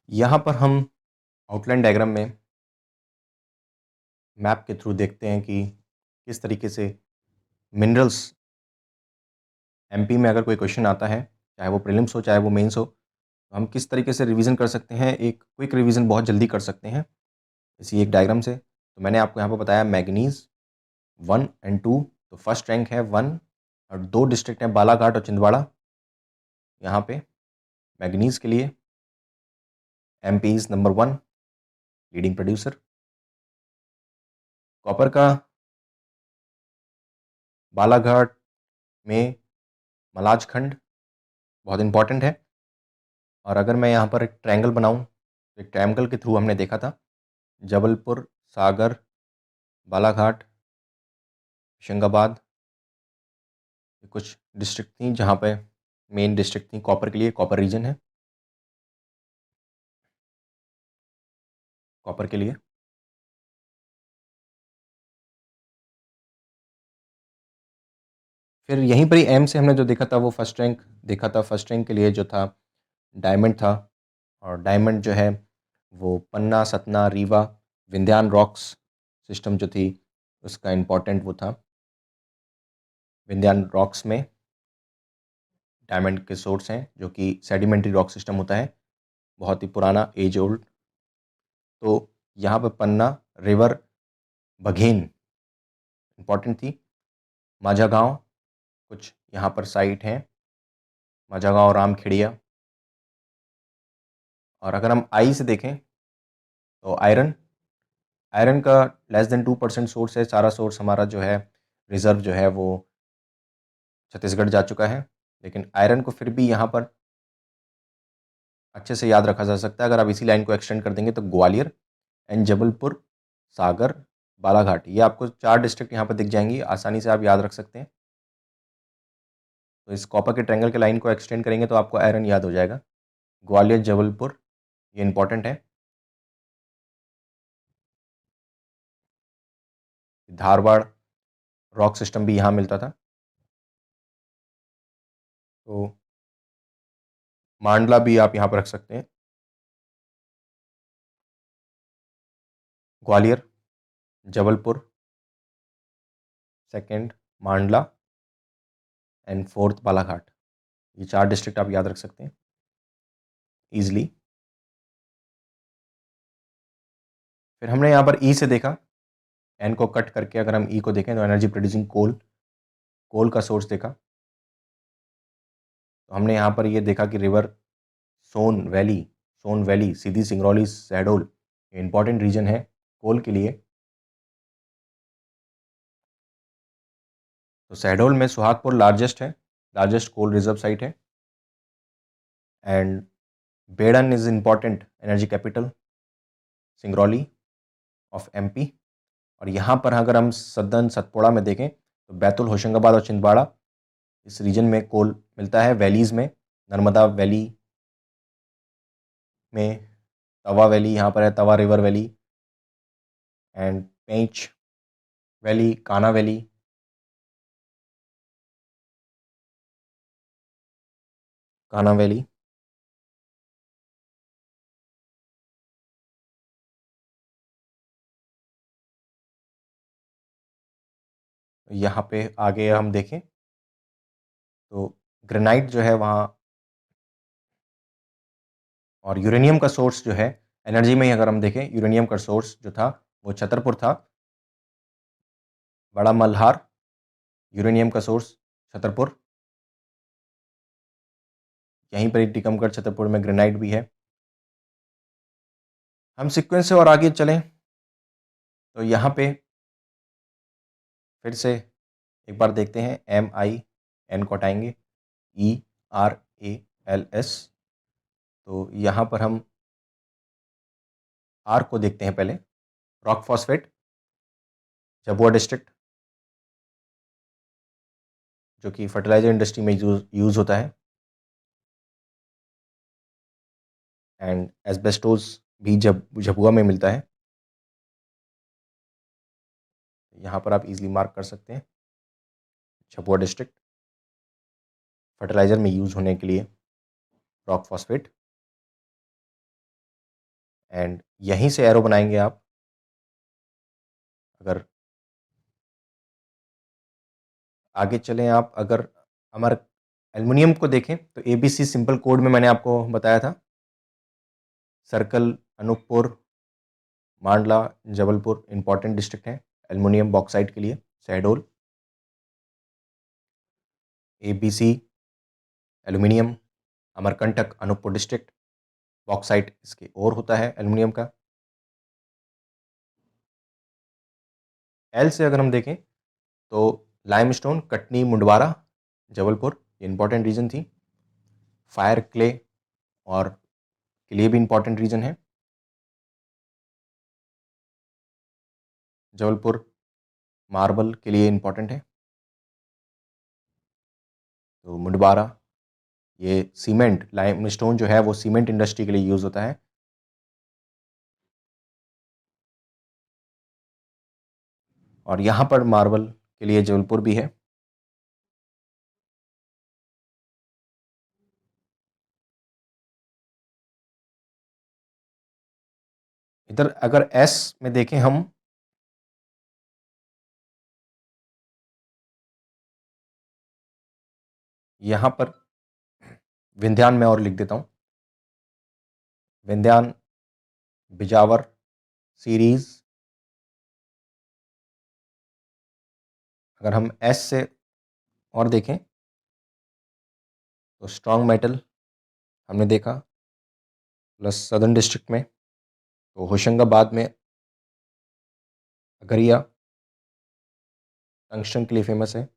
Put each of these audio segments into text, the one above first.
यहाँ पर हम आउटलाइन डायग्राम में मैप के थ्रू देखते हैं कि किस तरीके से मिनरल्स एमपी में अगर कोई क्वेश्चन आता है, चाहे वो प्रीलिम्स हो, चाहे वो मेंस हो, तो हम किस तरीके से रिवीजन कर सकते हैं, एक क्विक रिवीजन बहुत जल्दी कर सकते हैं इसी एक डायग्राम से। तो मैंने आपको यहाँ पर बताया मैग्नीज़ 1 एंड 2, तो फर्स्ट रैंक है 1 और 2 डिस्ट्रिक्ट हैं बालाघाट और छिंदवाड़ा। यहाँ पे मैग्नीज़ के लिए MP is number 1 leading producer. Copper का बालाघाट में मलाज खंड बहुत इंपॉर्टेंट है। और अगर मैं यहाँ पर एक ट्रायंगल बनाऊँ, तो एक ट्रायंगल के थ्रू हमने देखा था जबलपुर, सागर, बालाघाट, होशंगाबाद, कुछ डिस्ट्रिक्ट थी जहाँ पे मेन डिस्ट्रिक्ट थी कॉपर के लिए, कॉपर रीजन है कॉपर के लिए। फिर यहीं पर ही एम से हमने जो देखा था वो फर्स्ट रैंक देखा था। फर्स्ट रैंक के लिए जो था डायमंड था, और डायमंड जो है वो पन्ना, सतना, रीवा, विंध्यान रॉक्स सिस्टम जो थी उसका इम्पोर्टेंट वो था। विंध्यान रॉक्स में डायमंड के सोर्स हैं जो कि सेडिमेंट्री रॉक सिस्टम होता है, बहुत ही पुराना, एज ओल्ड। तो यहाँ पर पन्ना रिवर बघेन इम्पॉर्टेंट थी। माझा गांव कुछ यहाँ पर साइट हैं, माझा गांव, रामखेड़िया। और अगर हम आई से देखें तो आयरन, आयरन का <2% सोर्स है। सारा सोर्स हमारा जो है रिज़र्व जो है वो छत्तीसगढ़ जा चुका है, लेकिन आयरन को फिर भी यहाँ पर अच्छे से याद रखा जा सकता है। अगर आप इसी लाइन को एक्सटेंड कर देंगे तो ग्वालियर एंड जबलपुर, सागर, बालाघाट, ये आपको 4 डिस्ट्रिक्ट यहाँ पर दिख जाएंगी, आसानी से आप याद रख सकते हैं। तो इस कॉपर के ट्रायंगल के लाइन को एक्सटेंड करेंगे तो आपको आयरन याद हो जाएगा। ग्वालियर, जबलपुर, ये इंपॉर्टेंट है। धारवाड़ रॉक सिस्टम भी यहाँ मिलता था। तो मांडला भी आप यहाँ पर रख सकते हैं। ग्वालियर, जबलपुर सेकंड, मांडला एंड फोर्थ बालाघाट, ये 4 डिस्ट्रिक्ट आप याद रख सकते हैं ईजिली। फिर हमने यहाँ पर ई से देखा, एन को कट करके अगर हम ई को देखें तो एनर्जी प्रोड्यूसिंग कोल, कोल का सोर्स देखा। तो हमने यहाँ पर ये देखा कि रिवर सोन वैली, सीधी, सिंगरौली, शहडोल, ये इंपॉर्टेंट रीजन है कोल के लिए। तो शहडोल में सुहागपुर लार्जेस्ट है, लार्जेस्ट कोल रिजर्व साइट है। And Baidhan is important energy capital, Singrauli of MP. और यहाँ पर अगर हम सदन सतपुड़ा में देखें तो बैतुल, होशंगाबाद और छिंदवाड़ा, इस रीजन में कोल मिलता है। वैलीज़ में नर्मदा वैली में, तवा वैली यहाँ पर है, Tawa river valley and Pench valley, Kanha valley. Kanha valley, यहाँ पे आगे हम देखें तो ग्रेनाइट जो है वहाँ, और यूरेनियम का सोर्स जो है एनर्जी में ही अगर हम देखें, यूरेनियम का सोर्स जो था वो छतरपुर था। बड़ा मल्हार, यूरेनियम का सोर्स छतरपुर, यहीं पर ही टीकमगढ़, छतरपुर में ग्रेनाइट भी है। हम सीक्वेंस से और आगे चलें तो यहाँ पे फिर से एक बार देखते हैं, एम आई एन को हटाएंगे, E R A L S. तो यहाँ पर हम आर को देखते हैं पहले, रॉक फॉस्फेट, झाबुआ डिस्ट्रिक्ट, जो कि फर्टिलाइजर इंडस्ट्री में यूज होता है। एंड एस्बेस्टोस भी झाबुआ में मिलता है। यहाँ पर आप इजीली मार्क कर सकते हैं, झाबुआ डिस्ट्रिक्ट, फर्टिलाइजर में यूज होने के लिए रॉक फॉस्फेट। एंड यहीं से एरो बनाएंगे आप। अगर आगे चलें आप, अगर हमारे एल्युमिनियम को देखें तो ABC सिंपल कोड में मैंने आपको बताया था, सर्कल, अनूपपुर, मांडला, जबलपुर इंपॉर्टेंट डिस्ट्रिक्ट हैं एल्युमिनियम बॉक्साइट के लिए, Shahdol. ABC aluminium, Amarkantak, Anuppur district, bauxite इसके और होता है एल्युमिनियम का। एल से अगर हम देखें तो लाइमस्टोन, कटनी, मुंडवारा, जबलपुर, ये इंपॉर्टेंट रीजन थी। फायर, क्ले और के लिए भी इंपॉर्टेंट रीजन है। जबलपुर मार्बल के लिए इंपॉर्टेंट है। तो मुंडवारा, ये सीमेंट, लाइमस्टोन जो है वो सीमेंट इंडस्ट्री के लिए यूज़ होता है। और यहाँ पर मार्बल के लिए जबलपुर भी है। इधर अगर एस में देखें हम, यहाँ पर विंध्यान में और लिख देता हूँ, विंध्यान, बिजावर सीरीज। अगर हम एस से और देखें तो स्ट्रॉन्ग मेटल हमने देखा, प्लस सदर्न डिस्ट्रिक्ट में तो होशंगाबाद में अगरिया टंगस्टन के लिए फेमस है।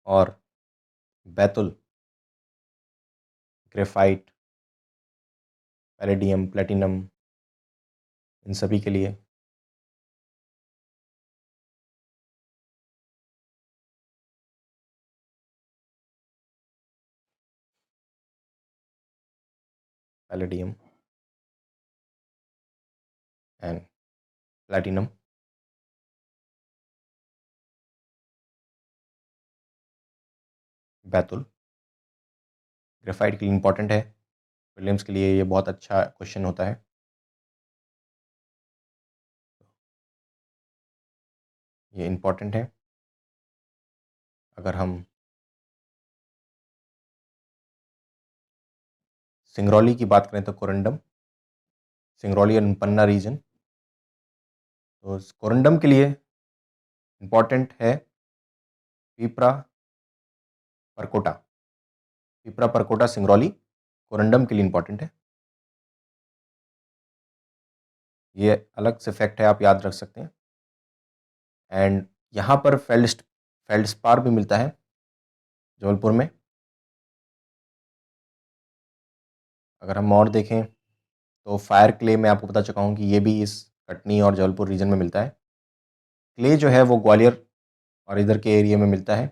और बैतुल ग्रेफाइट, पैलेडियम, प्लेटिनम, इन सभी के लिए। Palladium and platinum. Betul graphite के लिए इंपॉर्टेंट है, विलियम्स के लिए ये बहुत अच्छा क्वेश्चन होता है। ये इंपॉर्टेंट है। अगर हम सिंगरौली की बात करें तो corundum, Singrauli and Panna region, तो कोरंडम के लिए इंपॉर्टेंट है पिपरा परकोटा। पिपरा परकोटा सिंगरौली कोरंडम के लिए इंपॉर्टेंट है। ये अलग से फैक्ट है, आप याद रख सकते हैं। एंड यहाँ पर फेल्डस्पार भी मिलता है जबलपुर में। अगर हम और देखें तो फायर क्ले मैं आपको बता चुका हूँ कि ये भी इस कटनी और जबलपुर रीजन में मिलता है। क्ले जो है वो ग्वालियर और इधर के एरिया में मिलता है।